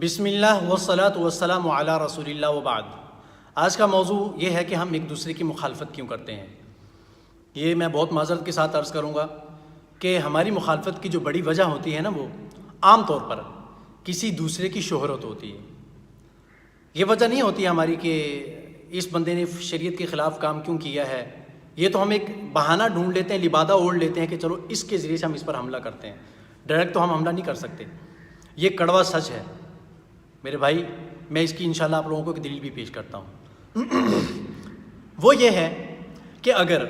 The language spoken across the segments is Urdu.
بسم اللہ والصلاۃ والسلام علی رسول اللہ وبعد۔ آج کا موضوع یہ ہے کہ ہم ایک دوسرے کی مخالفت کیوں کرتے ہیں۔ یہ میں بہت معذرت کے ساتھ عرض کروں گا کہ ہماری مخالفت کی جو بڑی وجہ ہوتی ہے نا، وہ عام طور پر کسی دوسرے کی شہرت ہوتی ہے۔ یہ وجہ نہیں ہوتی ہماری کہ اس بندے نے شریعت کے خلاف کام کیوں کیا ہے۔ یہ تو ہم ایک بہانہ ڈھونڈ لیتے ہیں، لبادہ اوڑھ لیتے ہیں کہ چلو اس کے ذریعے سے ہم اس پر حملہ کرتے ہیں۔ ڈائریکٹ تو ہم حملہ نہیں کر سکتے، یہ کڑوا سچ ہے میرے بھائی۔ میں اس کی انشاءاللہ آپ لوگوں کو ایک دلیل بھی پیش کرتا ہوں۔ وہ یہ ہے کہ اگر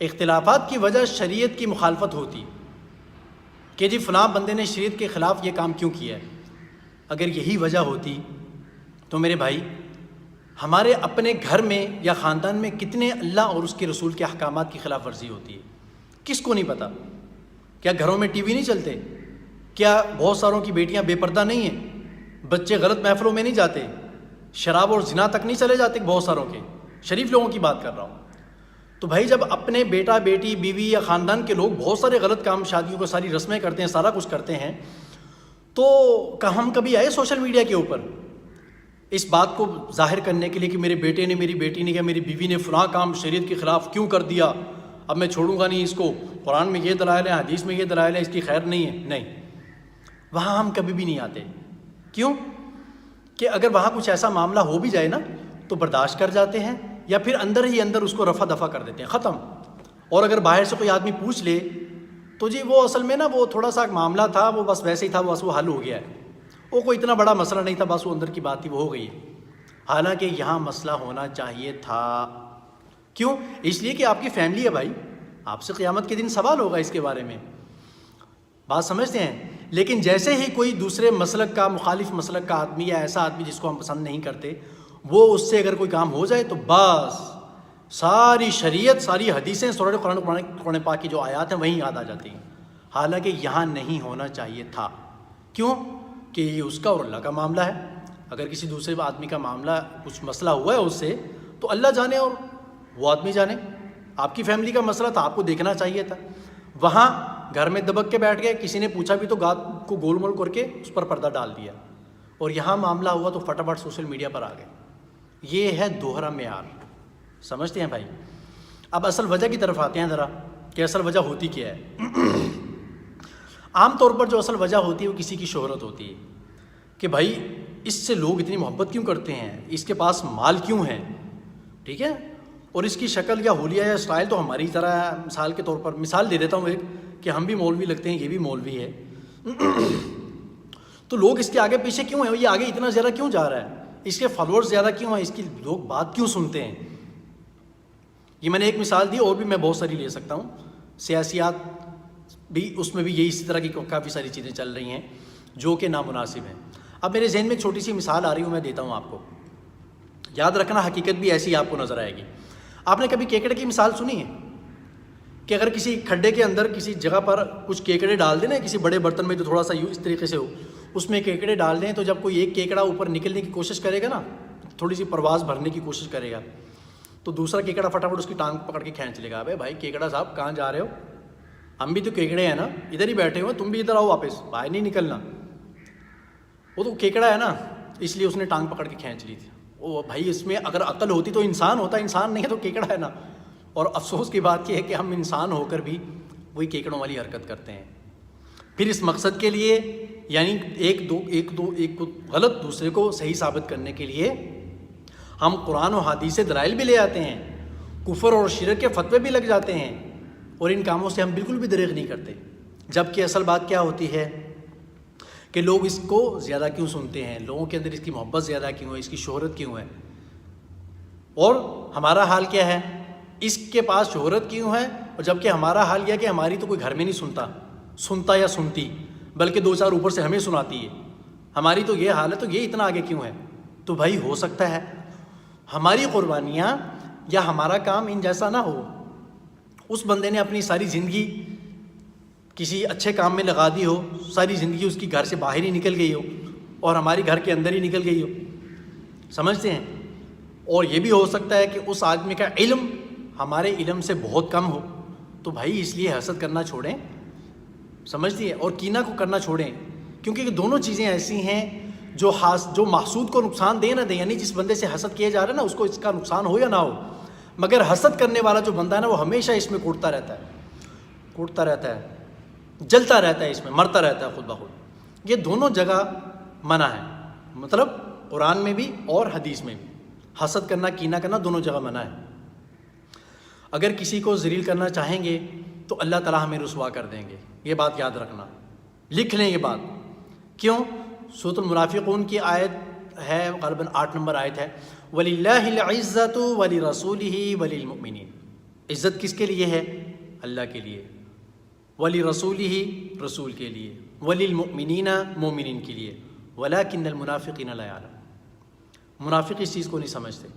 اختلافات کی وجہ شریعت کی مخالفت ہوتی کہ جی فلاں بندے نے شریعت کے خلاف یہ کام کیوں کیا ہے، اگر یہی وجہ ہوتی تو میرے بھائی ہمارے اپنے گھر میں یا خاندان میں کتنے اللہ اور اس کے رسول کے احکامات کی خلاف ورزی ہوتی ہے، کس کو نہیں پتہ؟ کیا گھروں میں ٹی وی نہیں چلتے؟ کیا بہت ساروں کی بیٹیاں بے پردہ نہیں ہیں؟ بچے غلط محفلوں میں نہیں جاتے؟ شراب اور زنا تک نہیں چلے جاتے بہت ساروں کے؟ شریف لوگوں کی بات کر رہا ہوں۔ تو بھائی جب اپنے بیٹا بیٹی بیوی یا خاندان کے لوگ بہت سارے غلط کام، شادیوں کو ساری رسمیں کرتے ہیں، سارا کچھ کرتے ہیں، تو ہم کبھی آئے سوشل میڈیا کے اوپر اس بات کو ظاہر کرنے کے لیے کہ میرے بیٹے نے، میری بیٹی نے یا میری بیوی نے فلاں کام شریعت کے خلاف کیوں کر دیا، اب میں چھوڑوں گا نہیں اس کو، قرآن میں یہ دلائل ہے، حدیث میں یہ دلائل ہے، اس کی خیر نہیں ہے؟ نہیں، وہاں ہم کبھی بھی نہیں آتے۔ کیوں؟ کہ اگر وہاں کچھ ایسا معاملہ ہو بھی جائے نا تو برداشت کر جاتے ہیں، یا پھر اندر ہی اندر اس کو رفع دفع کر دیتے ہیں، ختم۔ اور اگر باہر سے کوئی آدمی پوچھ لے تو جی وہ اصل میں نا وہ تھوڑا سا معاملہ تھا، وہ بس ویسے ہی تھا، بس وہ حل ہو گیا ہے، وہ کوئی اتنا بڑا مسئلہ نہیں تھا، بس وہ اندر کی بات تھی، وہ ہو گئی ہے۔ حالانکہ یہاں مسئلہ ہونا چاہیے تھا۔ کیوں؟ اس لیے کہ آپ کی فیملی ہے بھائی، آپ سے قیامت کے دن سوال ہوگا اس کے بارے میں، بات سمجھتے ہیں؟ لیکن جیسے ہی کوئی دوسرے مسلک کا، مخالف مسلک کا آدمی یا ایسا آدمی جس کو ہم پسند نہیں کرتے، وہ اس سے اگر کوئی کام ہو جائے تو بس ساری شریعت، ساری حدیثیں، سورہ قرآن پاک کی جو آیات ہیں وہیں یاد آ جاتی ہیں۔ حالانکہ یہاں نہیں ہونا چاہیے تھا۔ کیوں؟ کہ یہ اس کا اور اللہ کا معاملہ ہے۔ اگر کسی دوسرے آدمی کا معاملہ، کچھ مسئلہ ہوا ہے اس سے، تو اللہ جانے اور وہ آدمی جانے۔ آپ کی فیملی کا مسئلہ تھا، آپ کو دیکھنا چاہیے تھا۔ وہاں گھر میں دبک کے بیٹھ گئے، کسی نے پوچھا بھی تو گات کو گول مول کر کے اس پر پردہ ڈال دیا، اور یہاں معاملہ ہوا تو فٹافٹ سوشل میڈیا پر آ گئے۔ یہ ہے دوہرا معیار، سمجھتے ہیں بھائی؟ اب اصل وجہ کی طرف آتے ہیں ذرا، کہ اصل وجہ ہوتی کیا ہے۔ عام طور پر جو اصل وجہ ہوتی ہے وہ کسی کی شہرت ہوتی ہے، کہ بھائی اس سے لوگ اتنی محبت کیوں کرتے ہیں، اس کے پاس مال کیوں ہے، ٹھیک ہے، اور اس کی شکل یا حلیہ یا اسٹائل تو ہماری طرح ہے۔ مثال کے طور پر مثال دے دیتا ہوں ایک، کہ ہم بھی مولوی لگتے ہیں، یہ بھی مولوی ہے، تو لوگ اس کے آگے پیچھے کیوں ہیں، یہ آگے اتنا زیادہ کیوں جا رہا ہے، اس کے فالوورز زیادہ کیوں ہیں، اس کی لوگ بات کیوں سنتے ہیں۔ یہ میں نے ایک مثال دی، اور بھی میں بہت ساری لے سکتا ہوں۔ سیاسیات بھی، اس میں بھی یہی اسی طرح کی کافی ساری چیزیں چل رہی ہیں جو کہ نامناسب ہیں۔ اب میرے ذہن میں ایک چھوٹی سی مثال آ رہی ہوں، میں دیتا ہوں آپ کو، یاد رکھنا حقیقت بھی ایسی آپ کو نظر آئے گی۔ آپ نے کبھی کیکڑے کی مثال سنی ہے؟ کہ اگر کسی کھڈے کے اندر کسی جگہ پر کچھ کیکڑے ڈال دیں نا، کسی بڑے برتن میں جو تھوڑا سا اس طریقے سے ہو، اس میں کیکڑے ڈال دیں، تو جب کوئی ایک کیکڑا اوپر نکلنے کی کوشش کرے گا نا، تھوڑی سی پرواز بھرنے کی کوشش کرے گا، تو دوسرا کیکڑا فٹافٹ اس کی ٹانگ پکڑ کے کھینچ لے گا۔ ابے بھائی کیکڑا صاحب کہاں جا رہے ہو، ہم بھی تو کیکڑے ہیں نا، ادھر ہی بیٹھے ہوئے، تم بھی ادھر آؤ، واپس باہر نہیں نکلنا۔ وہ تو کیکڑا ہے نا، اس لیے اس نے ٹانگ پکڑ کے کھینچ لی تھی۔ او بھائی اس میں اگر عقل ہوتی تو انسان ہوتا، انسان نہیں ہے تو کیکڑا ہے نا۔ اور افسوس کی بات یہ ہے کہ ہم انسان ہو کر بھی وہی کیکڑوں والی حرکت کرتے ہیں۔ پھر اس مقصد کے لیے، یعنی ایک کو غلط دوسرے کو صحیح ثابت کرنے کے لیے ہم قرآن و حدیث سے دلائل بھی لے آتے ہیں، کفر اور شرک کے فتوے بھی لگ جاتے ہیں، اور ان کاموں سے ہم بالکل بھی دریغ نہیں کرتے۔ جبکہ اصل بات کیا ہوتی ہے کہ لوگ اس کو زیادہ کیوں سنتے ہیں، لوگوں کے اندر اس کی محبت زیادہ کیوں ہے، اس کی شہرت کیوں ہے، اور ہمارا حال کیا ہے، اس کے پاس شہرت کیوں ہے، اور جبکہ ہمارا حال یہ ہے کہ ہماری تو کوئی گھر میں نہیں سنتا یا سنتی، بلکہ دو چار اوپر سے ہمیں سناتی ہے، ہماری تو یہ حال ہے، تو یہ اتنا آگے کیوں ہے۔ تو بھائی ہو سکتا ہے ہماری قربانیاں یا ہمارا کام ان جیسا نہ ہو، اس بندے نے اپنی ساری زندگی کسی اچھے کام میں لگا دی ہو، ساری زندگی اس کی گھر سے باہر ہی نکل گئی ہو، اور ہماری گھر کے اندر ہی نکل گئی ہو، سمجھتے ہیں؟ اور یہ بھی ہو سکتا ہے کہ اس آدمی کا علم ہمارے علم سے بہت کم ہو، تو بھائی اس لیے حسد کرنا چھوڑیں، سمجھتی ہے، اور کینہ کو کرنا چھوڑیں، کیونکہ یہ دونوں چیزیں ایسی ہیں جو محسود کو نقصان دے نہ دے، یعنی جس بندے سے حسد کیا جا رہا ہے نا اس کو اس کا نقصان ہو یا نہ ہو، مگر حسد کرنے والا جو بندہ ہے نا وہ ہمیشہ اس میں کوٹتا رہتا ہے، جلتا رہتا ہے، اس میں مرتا رہتا ہے خود بخود۔ یہ دونوں جگہ منع ہے، مطلب قرآن میں بھی اور حدیث میں بھی حسد کرنا، کینہ کرنا دونوں جگہ منع ہے۔ اگر کسی کو ذلیل کرنا چاہیں گے تو اللہ تعالیٰ ہمیں رسوا کر دیں گے، یہ بات یاد رکھنا، لکھ لیں یہ بات۔ کیوں؟ سورۃ المنافقون کی آیت ہے، غالباً 8 نمبر آیت ہے، وَلِلَّهِ الْعِزَّةُ وَلِرَسُولِهِ وَلِلْمُؤْمِنِينَ۔ عزت کس کے لیے ہے؟ اللہ کے لیے، وَلِرَسُولِهِ رسول کے لیے، وَلِلْمُؤْمِنِينَ مومنین کے لیے، وَلَكِنَّ الْمُنَافِقِينَ لَا يَعْلَمُونَ۔ منافق اس چیز کو نہیں سمجھتے۔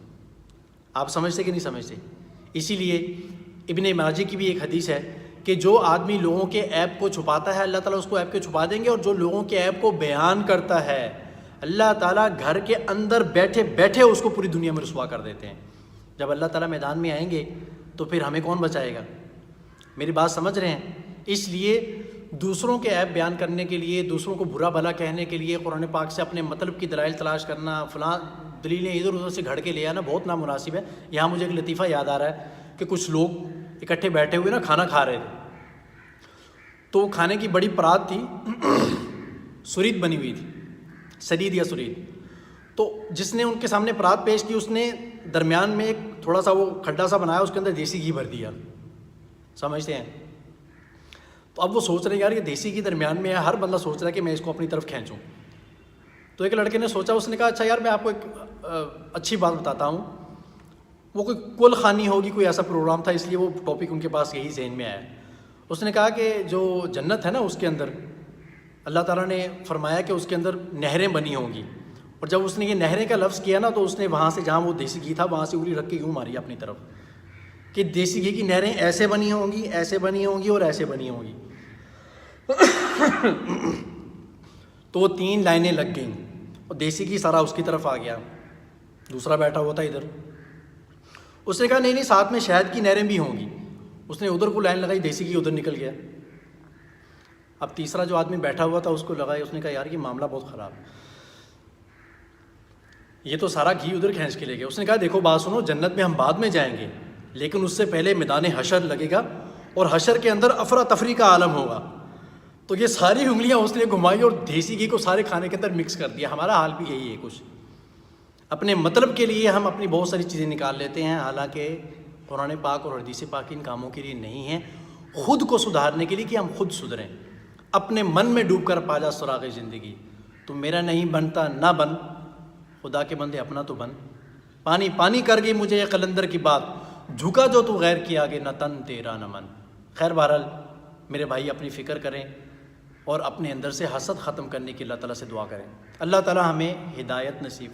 آپ سمجھتے کہ نہیں سمجھتے؟ اسی لیے ابن ماجہ کی بھی ایک حدیث ہے کہ جو آدمی لوگوں کے عیب کو چھپاتا ہے اللہ تعالیٰ اس کو عیب کے چھپا دیں گے، اور جو لوگوں کے عیب کو بیان کرتا ہے اللہ تعالیٰ گھر کے اندر بیٹھے بیٹھے اس کو پوری دنیا میں رسوا کر دیتے ہیں۔ جب اللہ تعالیٰ میدان میں آئیں گے تو پھر ہمیں کون بچائے گا؟ میری بات سمجھ رہے ہیں؟ اس لیے دوسروں کے عیب بیان کرنے کے لیے، دوسروں کو برا بھلا کہنے کے لیے قرآن پاک سے اپنے مطلب کی دلائل تلاش کرنا، فلاں دلیلیں ادھر ادھر سے گھڑ کے لے آنا بہت نامناسب ہے۔ یہاں مجھے ایک لطیفہ یاد آ رہا ہے کہ کچھ لوگ اکٹھے بیٹھے ہوئے نا کھانا کھا رہے تھے، تو کھانے کی بڑی پرات تھی، سرید بنی ہوئی تھی، سدید یا سرید، تو جس نے ان کے سامنے پرات پیش کی اس نے درمیان میں ایک تھوڑا سا وہ کھڈا سا بنایا، اس کے اندر دیسی گھی بھر دیا، سمجھتے ہیں؟ تو اب وہ سوچ رہے ہیں یار یہ دیسی گھی درمیان میں ہے، ہر بندہ سوچ رہا ہے کہ میں اس کو اپنی طرف کھینچوں۔ تو ایک لڑکے نے سوچا، اس نے کہا اچھا یار میں آپ کو ایک اچھی بات بتاتا ہوں، وہ کوئی کل خانی ہوگی، کوئی ایسا پروگرام تھا اس لیے وہ ٹاپک ان کے پاس یہی ذہن میں آیا۔ اس نے کہا کہ جو جنت ہے نا اس کے اندر اللہ تعالیٰ نے فرمایا کہ اس کے اندر نہریں بنی ہوں گی، اور جب اس نے یہ نہریں کا لفظ کیا نا تو اس نے وہاں سے جہاں وہ دیسی گھی تھا وہاں سے انگلی رکھ کے یوں ماری اپنی طرف کہ دیسی گھی کی نہریں ایسے بنی ہوں گی، ایسے بنی ہوں گی اور ایسے بنی ہوں گی۔ تو وہ 3 لائنیں لگ گئیں اور دیسی گھی سارا اس کی طرف آ گیا، دوسرا بیٹھا ہوا تھا ادھر، اس نے کہا نہیں ساتھ میں شہد کی نہریں بھی ہوں گی، اس نے ادھر کو لائن لگائی، دیسی گھی ادھر نکل گیا۔ اب تیسرا جو آدمی بیٹھا ہوا تھا اس کو لگائی، اس نے کہا یار یہ معاملہ بہت خراب ہے، یہ تو سارا گھی ادھر کھینچ کے لے گیا۔ اس نے کہا دیکھو بات سنو، جنت میں ہم بعد میں جائیں گے لیکن اس سے پہلے میدان حشر لگے گا اور حشر کے اندر افراتفری کا عالم ہوگا، تو یہ ساری انگلیاں اس نے گھمائی اور دیسی گھی کو سارے کھانے کے اندر مکس کر دیا۔ ہمارا حال بھی یہی ہے، کچھ اپنے مطلب کے لیے ہم اپنی بہت ساری چیزیں نکال لیتے ہیں، حالانکہ قرآن پاک اور حدیث پاک ان کاموں کے لیے نہیں ہیں، خود کو سدھارنے کے لیے کہ ہم خود سدھریں۔ اپنے من میں ڈوب کر پا جا سراغ زندگی، تو میرا نہیں بنتا نہ بن، خدا کے بندے اپنا تو بن۔ پانی پانی کر گئی مجھے یہ قلندر کی بات، جھکا جو تو غیر کے آگے، نہ تن تیرا نہ من۔ خیر بہرحال میرے بھائی اپنی فکر کریں اور اپنے اندر سے حسد ختم کرنے کی اللہ تعالیٰ سے دعا کریں۔ اللہ تعالیٰ ہمیں ہدایت نصیب